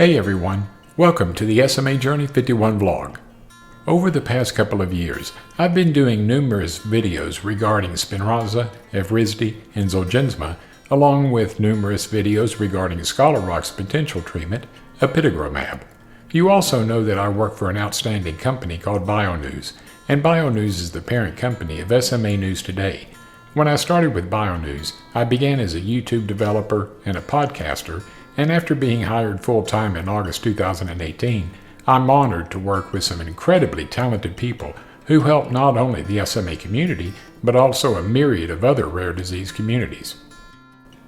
Hey everyone, welcome to the SMA Journey 51 vlog. Over the past couple of years, I've been doing numerous videos regarding Spinraza, Evrysdi, and Zolgensma, along with numerous videos regarding Scholar Rock's potential treatment, Pedigree. You also know that I work for an outstanding company called BioNews, and BioNews is the parent company of SMA News Today. When I started with BioNews, I began as a YouTube developer and a podcaster, and after being hired full-time in August 2018, I'm honored to work with some incredibly talented people who help not only the SMA community, but also a myriad of other rare disease communities.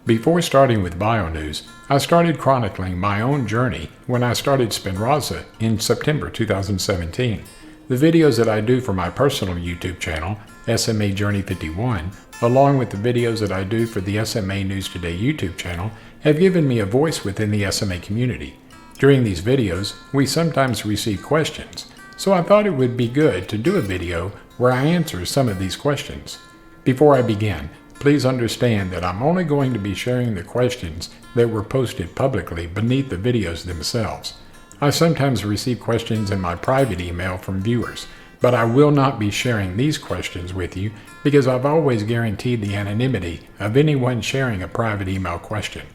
Before starting with BioNews, I started chronicling my own journey when I started Spinraza in September 2017. The videos that I do for my personal YouTube channel, SMA Journey 51, along with the videos that I do for the SMA News Today YouTube channel, have given me a voice within the SMA community. During these videos, we sometimes receive questions, so I thought it would be good to do a video where I answer some of these questions. Before I begin, please understand that I'm only going to be sharing the questions that were posted publicly beneath the videos themselves. I sometimes receive questions in my private email from viewers, but I will not be sharing these questions with you because I've always guaranteed the anonymity of anyone sharing a private email question.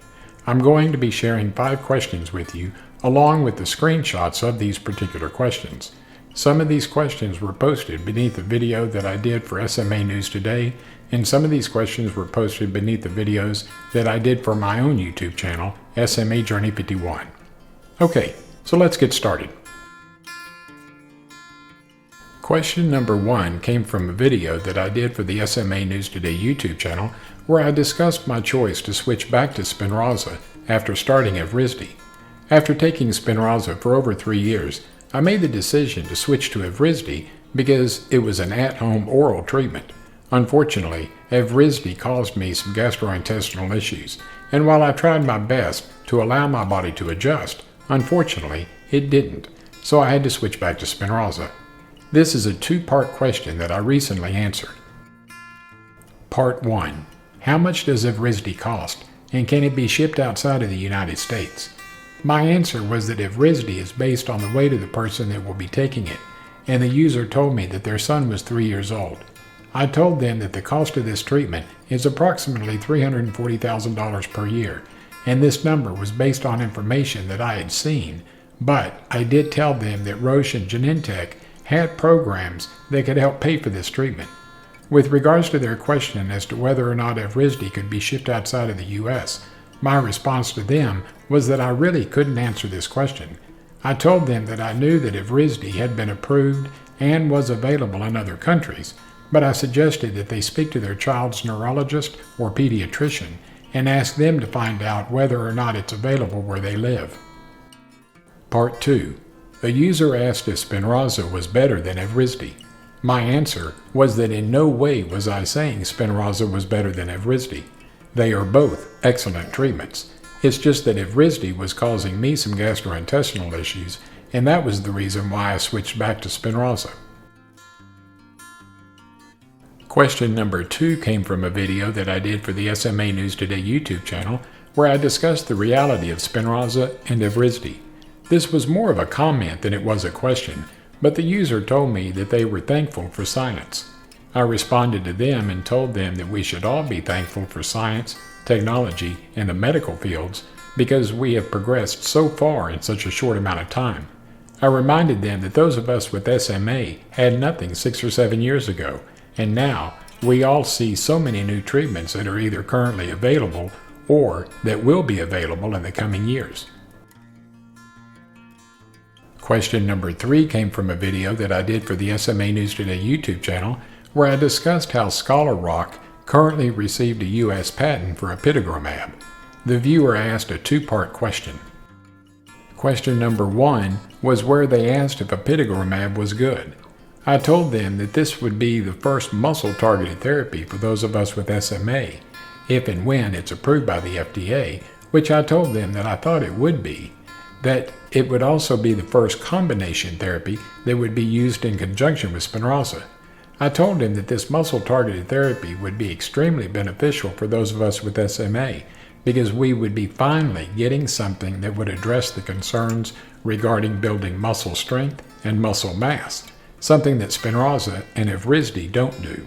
I'm going to be sharing 5 questions with you along with the screenshots of these particular questions. Some of these questions were posted beneath the video that I did for SMA News Today, and some of these questions were posted beneath the videos that I did for my own YouTube channel, SMA Journey 51. Okay, so let's get started. Question number 1 came from a video that I did for the SMA News Today YouTube channel where I discussed my choice to switch back to Spinraza after starting Evrysdi. After taking Spinraza for over 3 years, I made the decision to switch to Evrysdi because it was an at-home oral treatment. Unfortunately, Evrysdi caused me some gastrointestinal issues, and while I tried my best to allow my body to adjust, unfortunately, it didn't, so I had to switch back to Spinraza. This is a 2-part question that I recently answered. Part 1. How much does Evrysdi cost, and can it be shipped outside of the United States? My answer was that Evrysdi is based on the weight of the person that will be taking it, and the user told me that their son was 3 years old. I told them that the cost of this treatment is approximately $340,000 per year, and this number was based on information that I had seen, but I did tell them that Roche and Genentech had programs that could help pay for this treatment. With regards to their question as to whether or not Evrysdi could be shipped outside of the U.S., my response to them was that I really couldn't answer this question. I told them that I knew that Evrysdi had been approved and was available in other countries, but I suggested that they speak to their child's neurologist or pediatrician and ask them to find out whether or not it's available where they live. Part 2. A user asked if Spinraza was better than Evrysdi. My answer was that in no way was I saying Spinraza was better than Evrysdi. They are both excellent treatments. It's just that Evrysdi was causing me some gastrointestinal issues, and that was the reason why I switched back to Spinraza. Question number 2 came from a video that I did for the SMA News Today YouTube channel where I discussed the reality of Spinraza and Evrysdi. This was more of a comment than it was a question, but the user told me that they were thankful for science. I responded to them and told them that we should all be thankful for science, technology, and the medical fields because we have progressed so far in such a short amount of time. I reminded them that those of us with SMA had nothing 6 or 7 years ago, and now we all see so many new treatments that are either currently available or that will be available in the coming years. Question number 3 came from a video that I did for the SMA News Today YouTube channel where I discussed how Scholar Rock currently received a U.S. patent for Pedigree. The viewer asked a 2-part question. Question number 1 was where they asked if Pedigree was good. I told them that this would be the first muscle-targeted therapy for those of us with SMA, if and when it's approved by the FDA, which I told them that I thought it would be. That it would also be the first combination therapy that would be used in conjunction with Spinraza. I told him that this muscle-targeted therapy would be extremely beneficial for those of us with SMA because we would be finally getting something that would address the concerns regarding building muscle strength and muscle mass, something that Spinraza and Evrysdi don't do.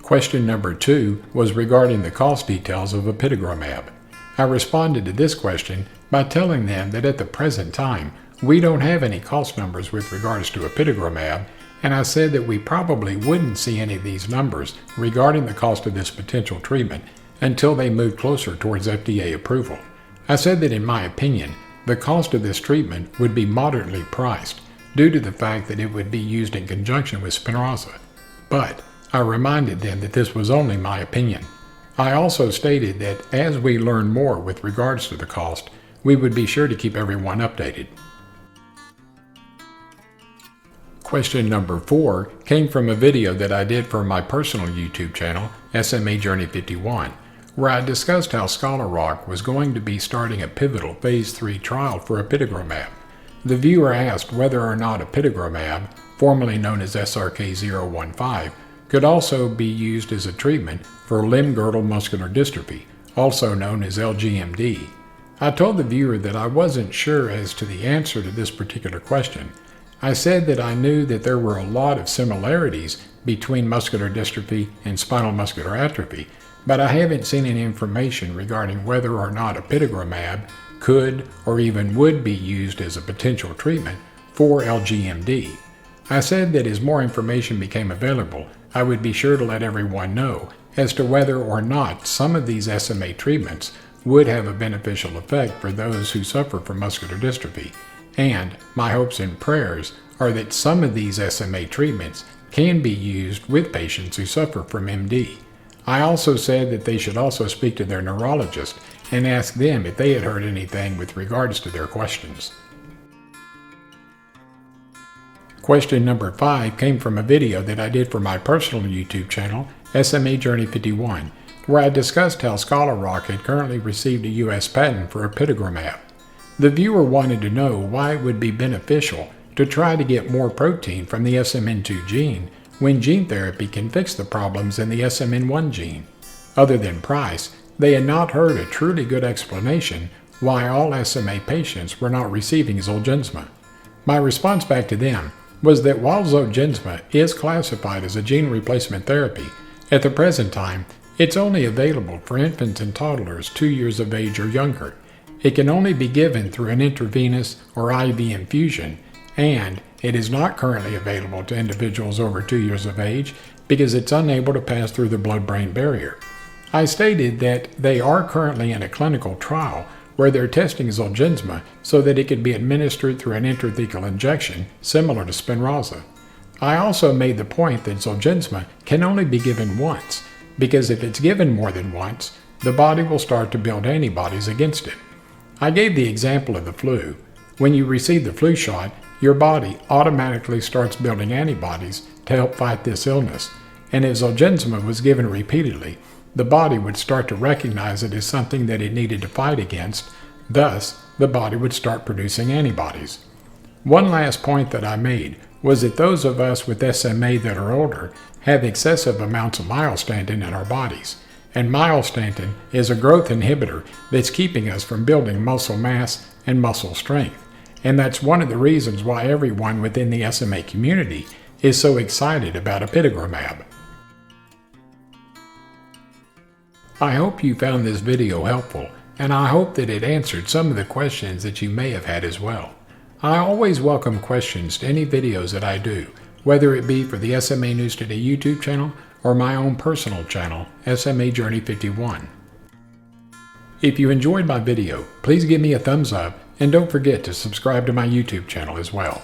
Question number 2 was regarding the cost details of apitegromab. I responded to this question by telling them that at the present time, we don't have any cost numbers with regards to apitegromab, and I said that we probably wouldn't see any of these numbers regarding the cost of this potential treatment until they moved closer towards FDA approval. I said that in my opinion, the cost of this treatment would be moderately priced due to the fact that it would be used in conjunction with Spinraza. But I reminded them that this was only my opinion. I also stated that as we learn more with regards to the cost, we would be sure to keep everyone updated. Question number 4 came from a video that I did for my personal YouTube channel, SMA Journey 51, where I discussed how Scholar Rock was going to be starting a pivotal Phase 3 trial for apitegromab. The viewer asked whether or not apitegromab, formerly known as SRK-015, could also be used as a treatment for limb-girdle muscular dystrophy, also known as LGMD. I told the viewer that I wasn't sure as to the answer to this particular question. I said that I knew that there were a lot of similarities between muscular dystrophy and spinal muscular atrophy, but I haven't seen any information regarding whether or not apitegromab could or even would be used as a potential treatment for LGMD. I said that as more information became available, I would be sure to let everyone know as to whether or not some of these SMA treatments would have a beneficial effect for those who suffer from muscular dystrophy. And my hopes and prayers are that some of these SMA treatments can be used with patients who suffer from MD. I also said that they should also speak to their neurologist and ask them if they had heard anything with regards to their questions. Question number 5 came from a video that I did for my personal YouTube channel, SMA Journey 51, where I discussed how Scholar Rock had currently received a U.S. patent for apitegromab. The viewer wanted to know why it would be beneficial to try to get more protein from the SMN2 gene when gene therapy can fix the problems in the SMN1 gene. Other than price, they had not heard a truly good explanation why all SMA patients were not receiving Zolgensma. My response back to them was that while Zolgensma is classified as a gene replacement therapy, at the present time, it's only available for infants and toddlers 2 years of age or younger. It can only be given through an intravenous or IV infusion, and it is not currently available to individuals over 2 years of age because it's unable to pass through the blood-brain barrier. I stated that they are currently in a clinical trial where they're testing Zolgensma so that it can be administered through an intrathecal injection, similar to Spinraza. I also made the point that Zolgensma can only be given once, because if it's given more than once, the body will start to build antibodies against it. I gave the example of the flu. When you receive the flu shot, your body automatically starts building antibodies to help fight this illness, and if Zolgensma was given repeatedly, the body would start to recognize it as something that it needed to fight against. Thus, the body would start producing antibodies. One last point that I made was that those of us with SMA that are older have excessive amounts of myostatin in our bodies, and myostatin is a growth inhibitor that's keeping us from building muscle mass and muscle strength. And that's one of the reasons why everyone within the SMA community is so excited about apitegromab. I hope you found this video helpful, and I hope that it answered some of the questions that you may have had as well. I always welcome questions to any videos that I do, whether it be for the SMA News Today YouTube channel or my own personal channel, SMA Journey 51. If you enjoyed my video, please give me a thumbs up and don't forget to subscribe to my YouTube channel as well.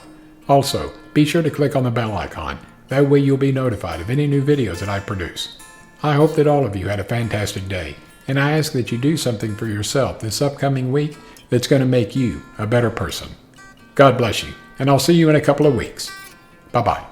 Also, be sure to click on the bell icon. That way you'll be notified of any new videos that I produce. I hope that all of you had a fantastic day, and I ask that you do something for yourself this upcoming week that's going to make you a better person. God bless you, and I'll see you in a couple of weeks. Bye-bye.